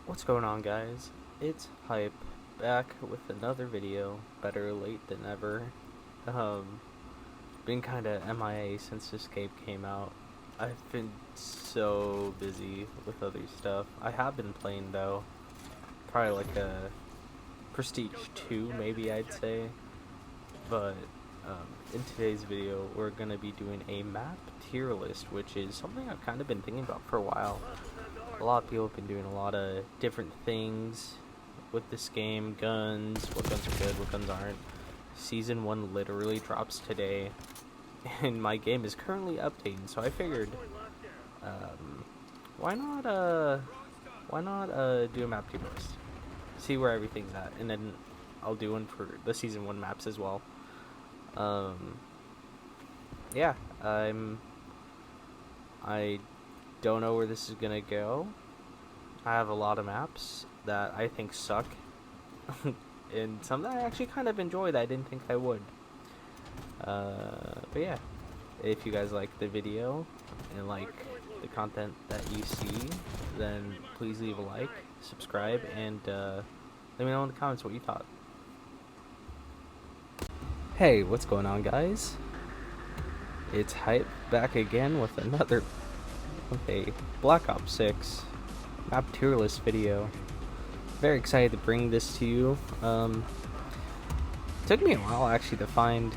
What's going on, guys? It's Hype, back with another video. Better late than never. Um, Been kinda MIA since Escape came out. I've been so busy with other stuff. I have been playing though. Probably like a Prestige 2, maybe I'd say. But in today's video, we're gonna be doing a map tier list, which is something I've kind of been thinking about for a while. A lot of people have been doing a lot of different things with this game. Guns, what guns are good, what guns aren't. Season 1 literally drops today, and my game is currently updating, so I figured, um, why not, do a map tier list? See where everything's at, and then I'll do one for the Season 1 maps as well. Um, yeah, I don't know where this is gonna go. I have a lot of maps that I think suck, and some that I actually kind of enjoy that I didn't think I would. But yeah, if you guys like the video and like the content that you see, then please leave a like, subscribe, and let me know in the comments what you thought. Hey, what's going on, guys? It's Hype back again with another Black Ops 6 map tier list video. Very excited to bring this to you. Took me a while actually to find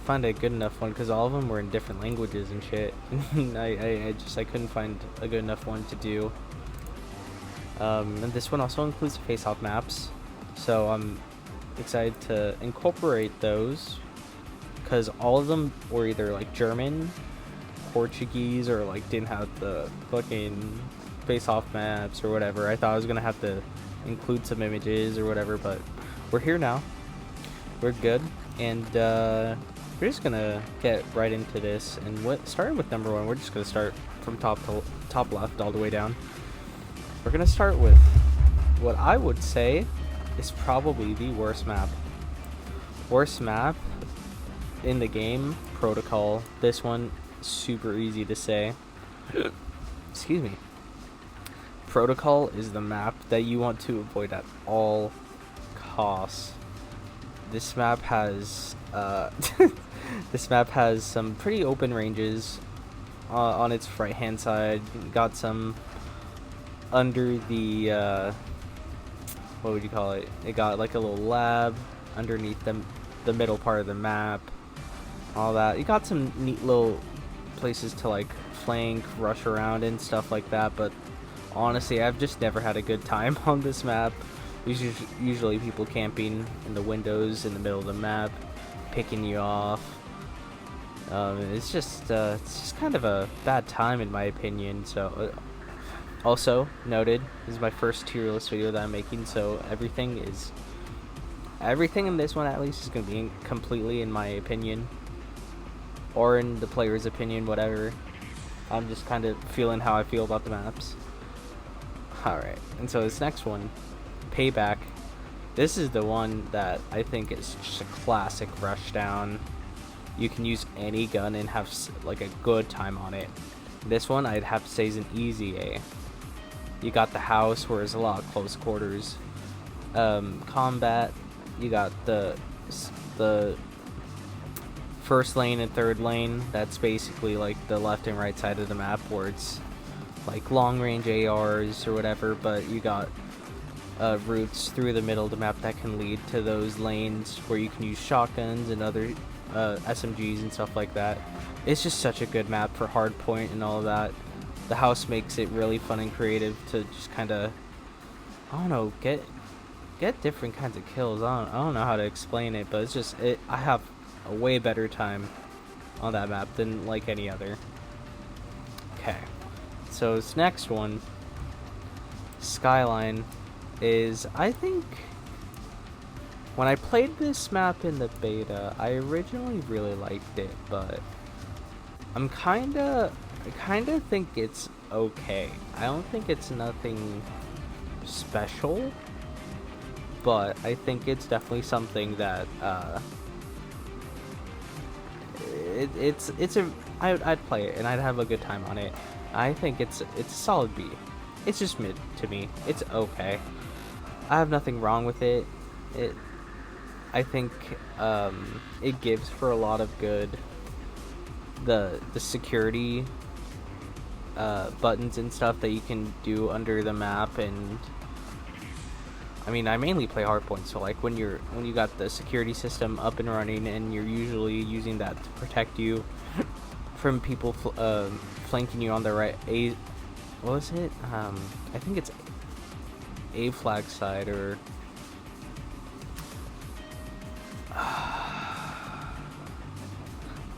a good enough one because all of them were in different languages and shit. I couldn't find a good enough one to do. And this one also includes face-off maps, so I'm excited to incorporate those because all of them were either like German, Portuguese, or like didn't have the fucking face-off maps or whatever. I thought I was gonna have to include some images or whatever, but we're here now. We're good, and we're just gonna get right into this. And starting with number 1, we're just gonna start from top left all the way down. We're gonna start with what I would say is probably the worst map. Worst map in the game, Protocol. This one, super easy to say. Excuse me. Protocol is the map that you want to avoid at all costs. This map has this map has some pretty open ranges on its right hand side. Got some under the what would you call it? It got like a little lab underneath the middle part of the map. All that. You got some neat little places to like flank, rush around and stuff like that, but honestly, I've just never had a good time on this map. Usually people camping in the windows in the middle of the map, picking you off. It's just kind of a bad time in my opinion. So, also noted, this is my first tier list video that I'm making, so everything in this one at least is going to be completely in my opinion, or in the player's opinion, whatever. I'm just kind of feeling how I feel about the maps. Alright, and so this next one, Payback. This is the one that I think is just a classic rushdown. You can use any gun and have like a good time on it. This one I'd have to say is an easy A. You got the house where there's a lot of close quarters. Combat, you got the first lane and third lane. That's basically like the left and right side of the map where it's like long range ARs or whatever, but you got routes through the middle of the map that can lead to those lanes where you can use shotguns and other SMGs and stuff like that. It's just such a good map for hardpoint and all of that. The house makes it really fun and creative to just kind of, I don't know, get different kinds of kills. I don't know how to explain it, but it's just I have a way better time on that map than like any other. Okay, so this next one, Skyline, is, I think, when I played this map in the beta, I originally really liked it, but I kind of think it's okay. I don't think it's nothing special, but I think it's definitely something that I'd play it and I'd have a good time on it. I think it's a solid B. it's just mid to me. It's okay. I have nothing wrong with it. I think it gives for a lot of good. The security buttons and stuff that you can do under the map, and I mean, I mainly play Hardpoint, so like when you got the security system up and running, and you're usually using that to protect you from people flanking you on the right. What was it? I think it's A flag side, or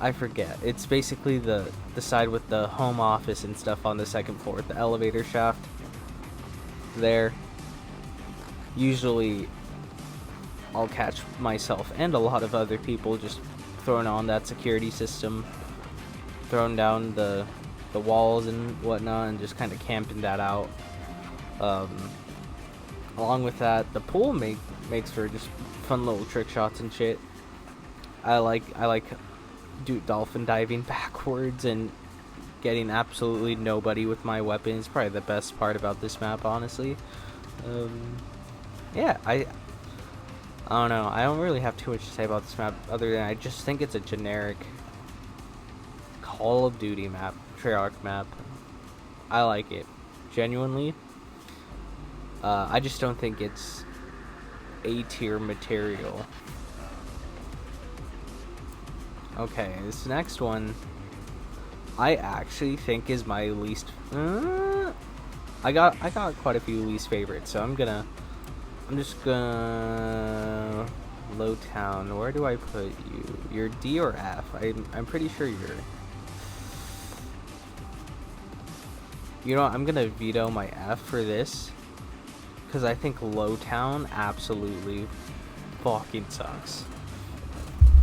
I forget. It's basically the side with the home office and stuff on the second floor, the elevator shaft there. Usually I'll catch myself and a lot of other people just throwing on that security system, throwing down the walls and whatnot, and just kind of camping that out. Along with that, the pool makes for just fun little trick shots and shit. I like dolphin diving backwards and getting absolutely nobody with my weapon is probably the best part about this map, honestly. Yeah, I don't know. I don't really have too much to say about this map other than I just think it's a generic Call of Duty map, Treyarch map. I like it, genuinely. I just don't think it's A-tier material. Okay, this next one I actually think is my least. I got quite a few least favorites, so I'm just gonna Low Town. Where do I put you? You're D or F? I'm pretty sure you're. You know what? I'm gonna veto my F for this, because I think Low Town absolutely fucking sucks.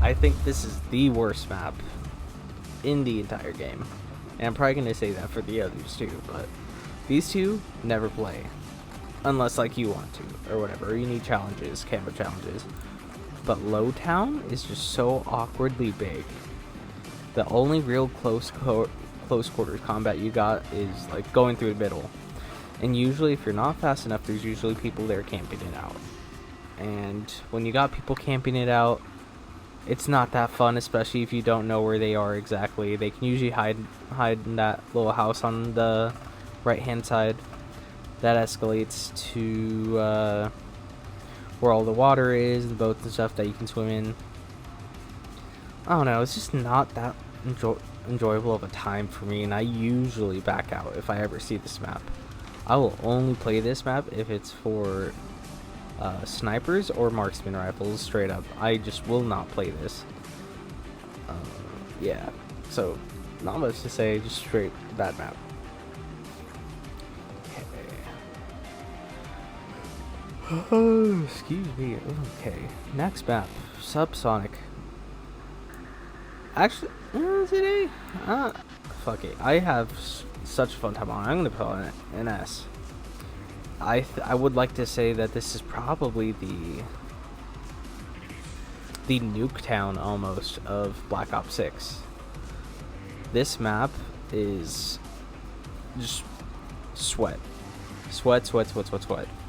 I think this is the worst map in the entire game. And I'm probably going to say that for the others too, but these two never play. Unless like you want to, or whatever, or you need challenges, camera challenges. But Low Town is just so awkwardly big. The only real close quarters combat you got is like going through the middle. And usually if you're not fast enough, there's usually people there camping it out. And when you got people camping it out, it's not that fun, especially if you don't know where they are exactly. They can usually hide in that little house on the right hand side. That escalates to where all the water is, the boats and stuff that you can swim in. I don't know, it's just not that enjoyable of a time for me, and I usually back out if I ever see this map. I will only play this map if it's for snipers or marksman rifles, straight up. I just will not play this. Yeah, so not much to say, just straight bad map. Oh, excuse me. Okay, next map, Subsonic. Actually, today, fuck it. I have such a fun time on it. I'm gonna put on an S. I would like to say that this is probably the Nuketown almost of Black Ops 6. This map is just sweat.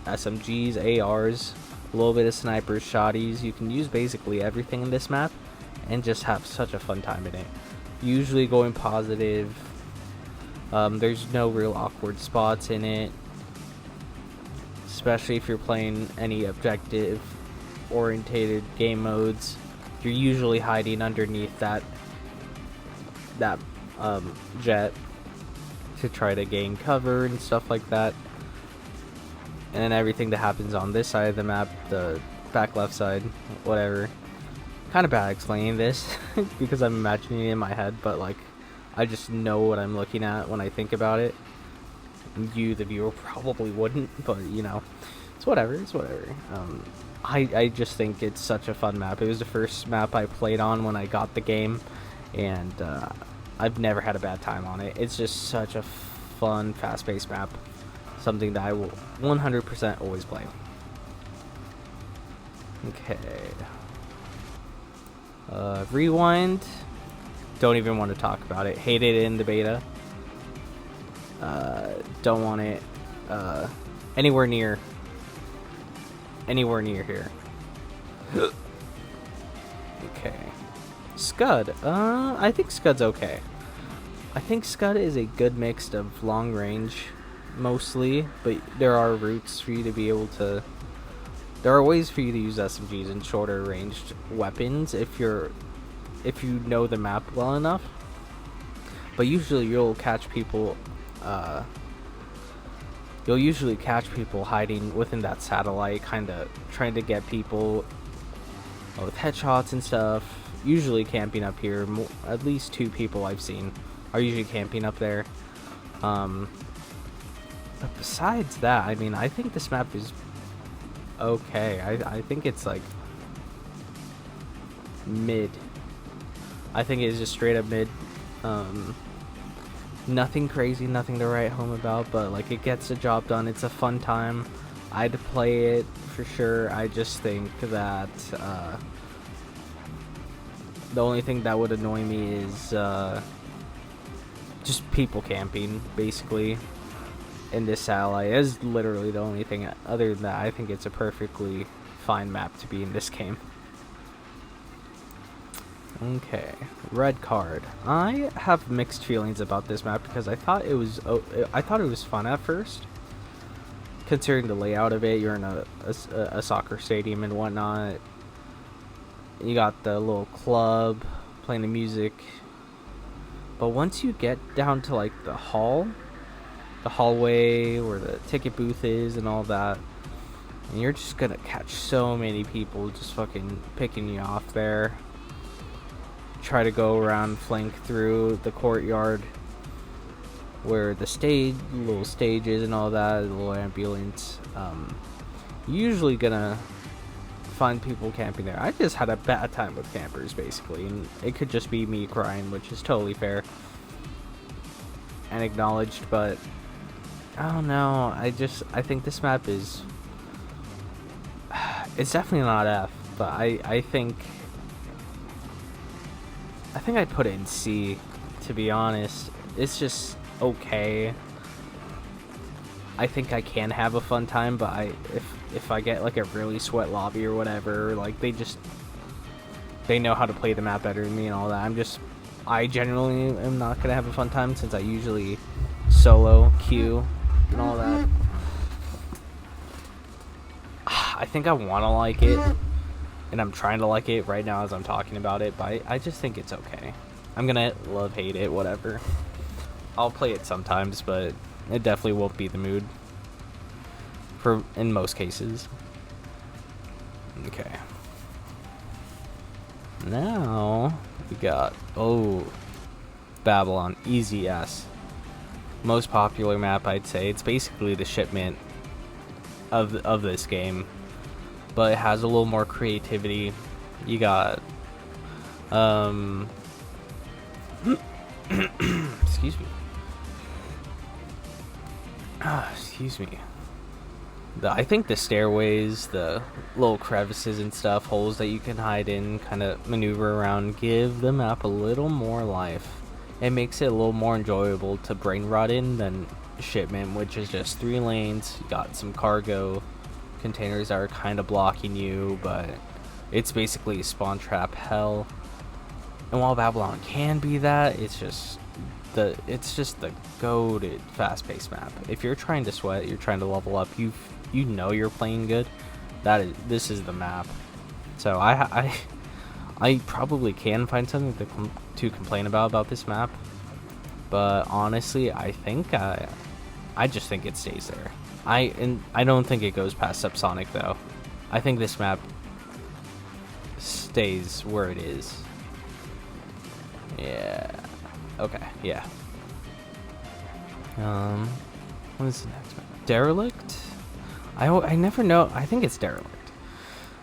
SMGs, ARs, a little bit of snipers, shotties. You can use basically everything in this map and just have such a fun time in it. Usually going positive. There's no real awkward spots in it, especially if you're playing any objective orientated game modes. You're usually hiding underneath that jet to try to gain cover and stuff like that. And then everything that happens on this side of the map, the back left side, whatever. Kind of bad explaining this because I'm imagining it in my head, but like I just know what I'm looking at when I think about it. You, the viewer, probably wouldn't, but you know, it's whatever. I just think it's such a fun map. It was the first map I played on when I got the game, and I've never had a bad time on it. It's just such a fun, fast-paced map. Something that I will 100% always play. Okay. Rewind. Don't even want to talk about it. Hate it in the beta. Don't want it anywhere near here. Okay. Scud. I think Scud's okay. I think Scud is a good mix of long range, mostly, but there are routes for you to be able to... There are ways for you to use SMGs and shorter ranged weapons if you know the map well enough. But usually you'll catch people... You'll usually catch people hiding within that satellite, kind of trying to get people with headshots and stuff. Usually camping up here. At least 2 people I've seen are usually camping up there. But besides that, I mean, I think this map is okay. I think it's like mid. I think it is just straight up mid. Nothing crazy, nothing to write home about, but like it gets the job done. It's a fun time. I'd play it for sure. I just think that the only thing that would annoy me is just people camping, basically, in this satellite. Is literally the only thing. Other than that, I think it's a perfectly fine map to be in this game. Okay, red card. I have mixed feelings about this map because I thought it was fun at first, considering the layout of it. You're in a soccer stadium and whatnot. You got the little club playing the music, but once you get down to like the hallway where the ticket booth is and all that, and you're just gonna catch so many people just fucking picking you off there. Try to go around, flank through the courtyard where the little stages and all that, the little ambulance. Usually gonna find people camping there. I just had a bad time with campers, basically, and it could just be me crying, which is totally fair and acknowledged, but I don't know. I think this map is... It's definitely not F, but I think I'd put it in C, to be honest. It's just okay. I think I can have a fun time, but if I get like a really sweat lobby or whatever, like they know how to play the map better than me and all that. I generally am not gonna have a fun time since I usually solo queue and all that. I think I want to like it, and I'm trying to like it right now as I'm talking about it, but I just think it's okay. I'm gonna love, hate it, whatever. I'll play it sometimes, but it definitely won't be the mood in most cases. Okay. Now we got Babylon, easy S. Most popular map, I'd say. It's basically the shipment of this game, but it has a little more creativity. You got excuse me. Excuse me. I think the stairways, the little crevices and stuff, holes that you can hide in, kind of maneuver around, give the map a little more life. It makes it a little more enjoyable to brain rot in than shipment, which is just 3 lanes. You got some cargo containers that are kind of blocking you, but it's basically spawn trap hell. And while Babylon can be that, it's just the goated fast-paced map. If you're trying to sweat, you're trying to level up, you know you're playing good, this is the map. So I probably can find something to complain about this map, but honestly, I think I just think it stays there. I don't think it goes past Subsonic though. I think this map stays where it is. Yeah. Okay. Yeah. What is the next map? Derelict? I never know. I think it's Derelict.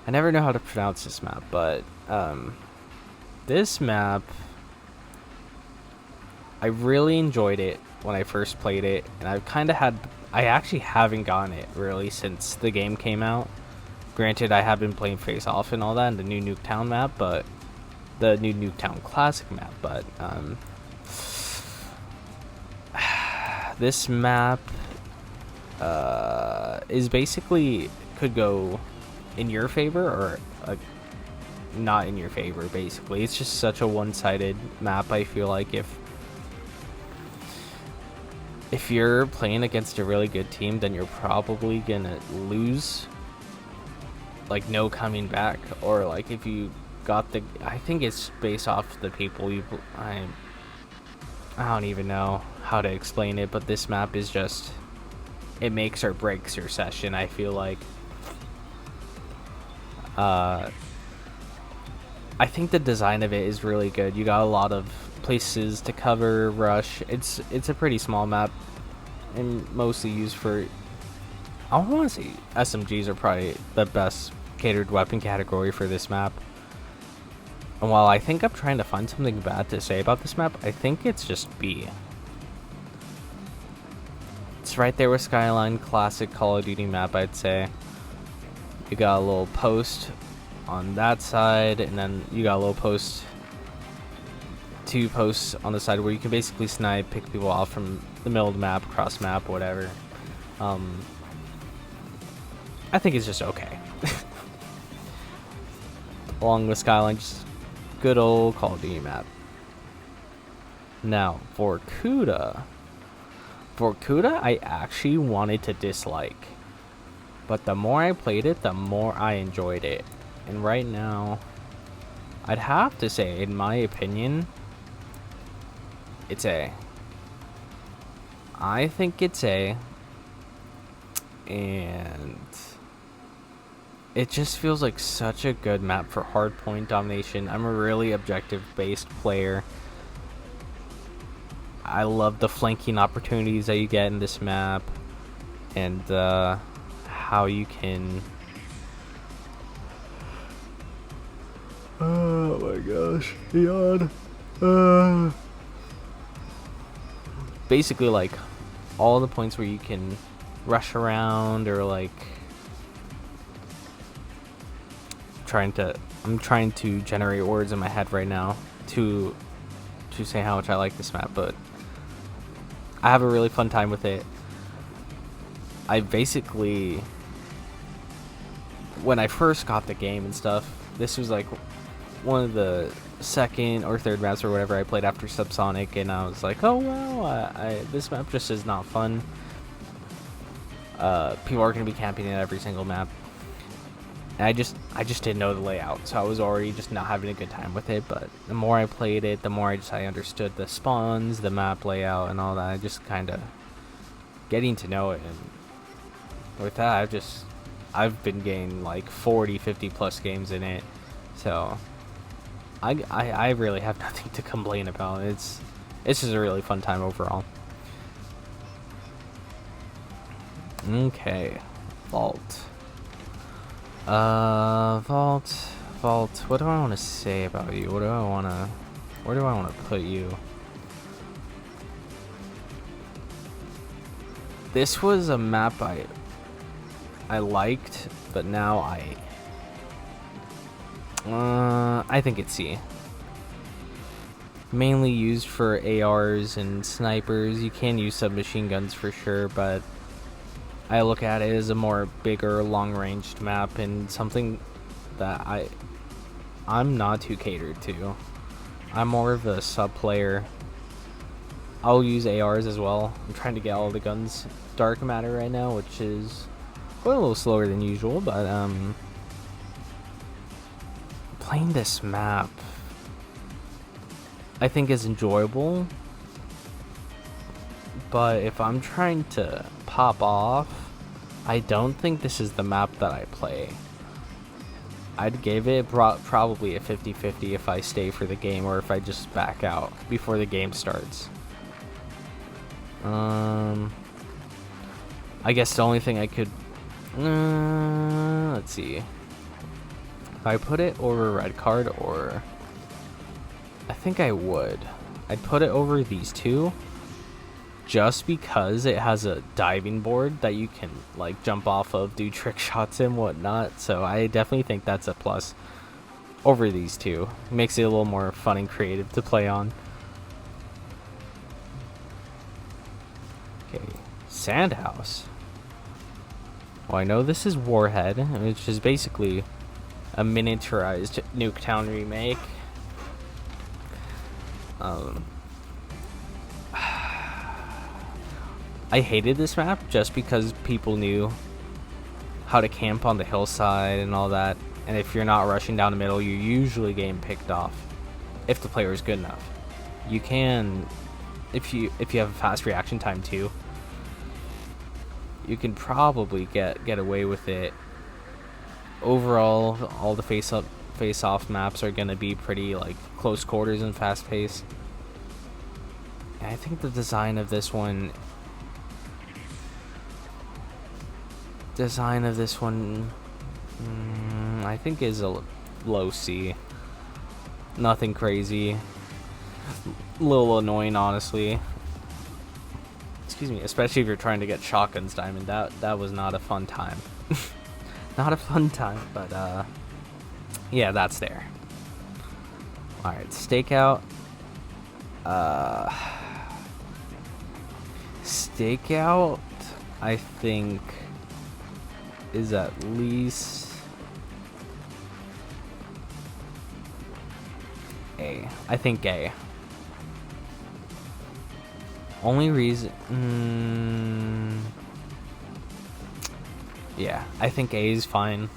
I never know how to pronounce this map, but this map, I really enjoyed it when I first played it, and I actually haven't gotten it really since the game came out. Granted, I have been playing Face Off and all that, and the new Nuketown map, but the new Nuketown Classic map, but this map is basically could go in your favor or not in your favor. Basically, it's just such a one-sided map. I feel like if you're playing against a really good team, then you're probably gonna lose, like no coming back. Or like if you got the, I think it's based off the people you, I don't even know how to explain it, but this map is just, it makes or breaks your session, I feel like. I think the design of it is really good. You got a lot of places to cover, rush. It's a pretty small map and mostly used for, I want to say SMGs are probably the best catered weapon category for this map. And while I think I'm trying to find something bad to say about this map, I think it's just B. It's right there with Skyline, classic Call of Duty map, I'd say. You got a little post on that side, and then you got a little post, 2 posts on the side where you can basically snipe, pick people off from the middle of the map, cross map, whatever. I think it's just okay. Along with Skyline, just good old Call of Duty map. Now, Vorkuta, I actually wanted to dislike, but the more I played it, the more I enjoyed it. And right now, I'd have to say, in my opinion, it's A. I think it's A. And it just feels like such a good map for hardpoint domination. I'm a really objective-based player. I love the flanking opportunities that you get in this map, and how you can... Oh my gosh, yawn. Basically, like, all the points where you can rush around, or like I'm trying to generate words in my head right now to say how much I like this map, but I have a really fun time with it. I basically, when I first got the game and stuff, this was like one of the second or third maps or whatever I played after Subsonic, and I was like, oh well, this map just is not fun. People are going to be camping in every single map, and I just didn't know the layout, so I was already just not having a good time with it. But the more I played it, the more I understood the spawns, the map layout, and all that. I just kind of getting to know it, and with that, I've been getting like 40-50 plus games in it, so I really have nothing to complain about. It's just a really fun time overall. Okay, Vault. Vault. What do I want to say about you? Where do I want to put you? This was a map I liked, but now I think it's C. Mainly used for ARs and snipers. You can use submachine guns for sure, but I look at it as a more bigger, long-ranged map, and something that I'm not too catered to. I'm more of a sub player. I'll use ARs as well. I'm trying to get all the guns dark matter right now, which is going a little slower than usual, but playing this map I think is enjoyable, but if I'm trying to pop off, I don't think this is the map that I play. I'd give it probably a 50-50 if I stay for the game, or if I just back out before the game starts. I guess the only thing I could... let's see. If I put it over red card, or... I think I would. I'd put it over these two, just because it has a diving board that you can like jump off of, do trick shots and whatnot. So I definitely think that's a plus over these two. It makes it a little more fun and creative to play on. Okay, Sandhouse. Well, I know this is Warhead, which is basically a miniaturized Nuketown remake. I hated this map just because people knew how to camp on the hillside and all that, and if you're not rushing down the middle, you're usually getting picked off if the player is good enough. You can, if you have a fast reaction time too, you can probably get away with it. Overall, all the face-off maps are gonna be pretty like close quarters and fast paced. And I think the design of this one I think is a low C. Nothing crazy. A little annoying, honestly. Excuse me, especially if you're trying to get shotguns diamond. That was not a fun time. Not a fun time, but yeah, that's there. All right, stakeout. Stakeout, I think, is at least A. I think A. Only reason, yeah, I think A is fine.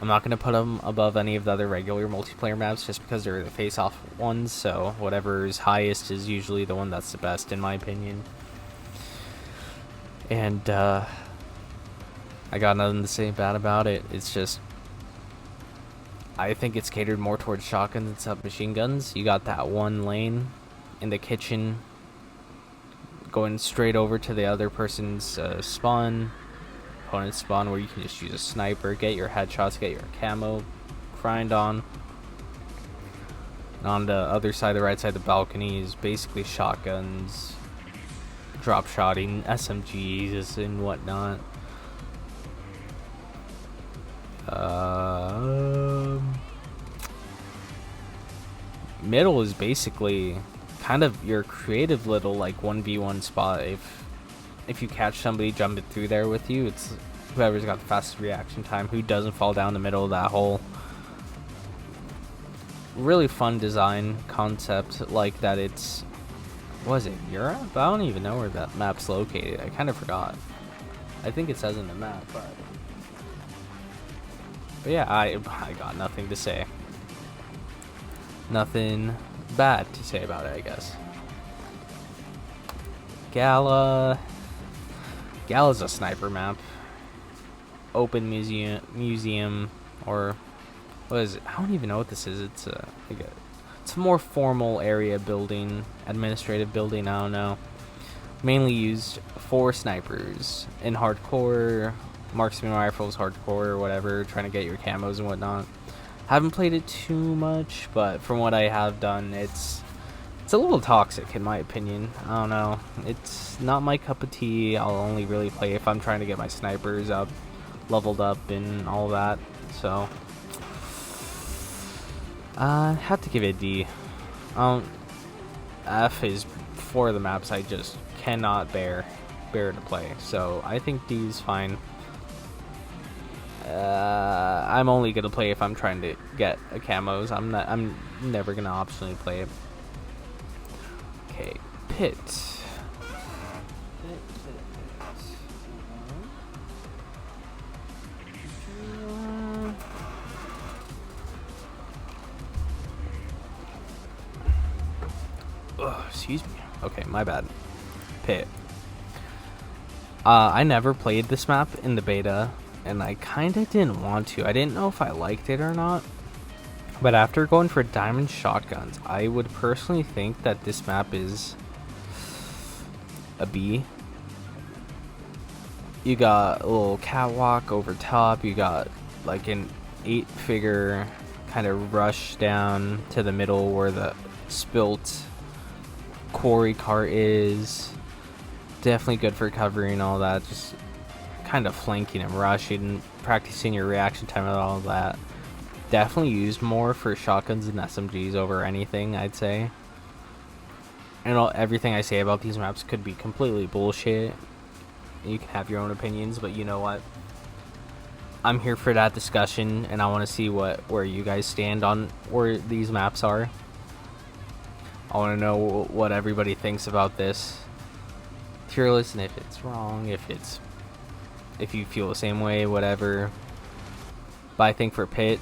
I'm not gonna put them above any of the other regular multiplayer maps just because they're the face-off ones. So whatever's highest is usually the one that's the best, in my opinion. And I got nothing to say bad about it. It's just, I think it's catered more towards shotguns and submachine guns. You got that one lane in the kitchen going straight over to the other person's opponent's spawn, where you can just use a sniper, get your headshots, get your camo grind on. And on the other side, the right side of the balcony, is basically shotguns, drop shotting, SMGs and whatnot. Middle is basically kind of your creative little like 1v1 spot. If you catch somebody jumping through there with you, it's whoever's got the fastest reaction time, who doesn't fall down the middle of that hole. Really fun design concept like that. It's, was it Europe? I don't even know where that map's located. I kind of forgot. I think it says in the map, but yeah, I got nothing to say. Nothing bad to say about it, I guess. Gala's a sniper map. Open museum, or what is it? I don't even know what this is. It's a more formal area building, administrative building. I don't know. Mainly used for snipers in hardcore, marksman rifles, hardcore, or whatever, trying to get your camos and whatnot. Haven't played it too much, but from what I have done, it's a little toxic in my opinion. I don't know. It's not my cup of tea. I'll only really play if I'm trying to get my snipers up, leveled up, and all that. So I have to give it a D. F is for the maps I just cannot bear to play. So I think D is fine. I'm only gonna play if I'm trying to get a camos. I'm never gonna optionally play it. Okay, pit. Excuse me. Okay, my bad. Pit. I never played this map in the beta, and I kinda didn't want to. I didn't know if I liked it or not. But after going for diamond shotguns, I would personally think that this map is a B. You got a little catwalk over top. You got like an 8-figure kind of rush down to the middle where the spilt quarry cart is. Definitely good for covering all that. Just kind of flanking and rushing, practicing your reaction time and all that. Definitely used more for shotguns and SMGs over anything, I'd say. And everything I say about these maps could be completely bullshit. You can have your own opinions, but you know what? I'm here for that discussion, and I want to see where you guys stand on where these maps are. I want to know what everybody thinks about this tier list, and if it's wrong, if you feel the same way, whatever. But I think for Pit,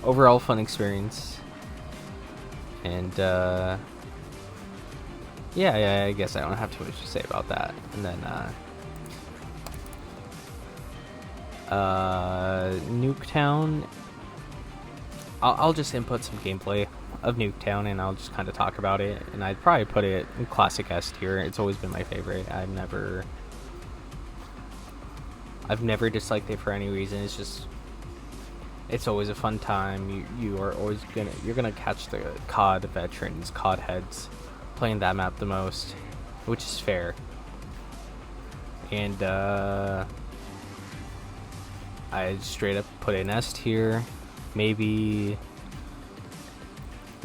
overall fun experience, and yeah, I guess I don't have too much to say about that. And then Nuketown, I'll just input some gameplay of Nuketown, and I'll just kind of talk about it. And I'd probably put it in Classic S tier. It's always been my favorite. I've never disliked it for any reason. It's always a fun time. You are always you're gonna catch the COD veterans, COD heads, playing that map the most, which is fair. And I straight up put it in S tier, maybe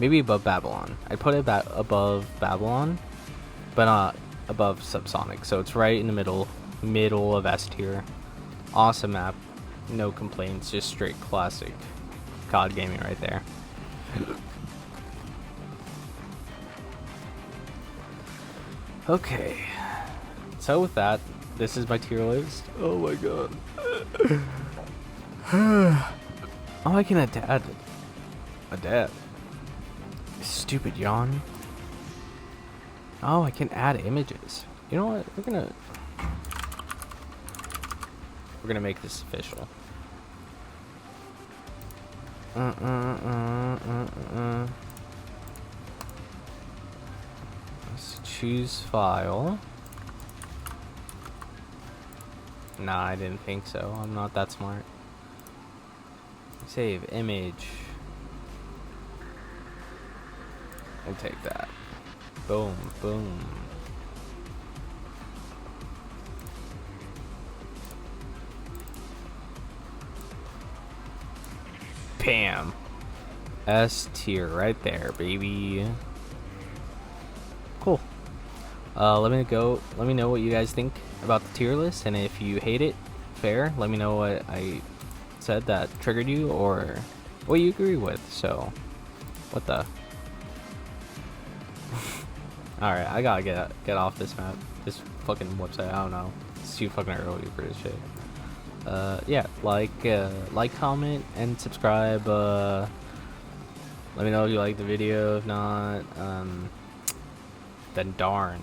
above Babylon. I put it above Babylon, but not above Subsonic. So it's right in the middle of S tier. Awesome map, no complaints, just straight classic COD gaming right there. Okay, so with that, this is my tier list. Oh my god. Oh, I can add a dad. Stupid yawn. Oh, I can add images. You know what? We're gonna make this official. Let's choose file. Nah, I didn't think so. I'm not that smart. Save image. We'll take that. Boom, boom. Bam. S tier right there, baby. Cool. Let me know what you guys think about the tier list, and if you hate it, fair. Let me know what I said that triggered you, or what you agree with. So, what the? All right, I gotta get off this map, this fucking website. I don't know. It's too fucking early for this shit. Yeah, like, comment, and subscribe. Let me know if you like the video. If not, then darn.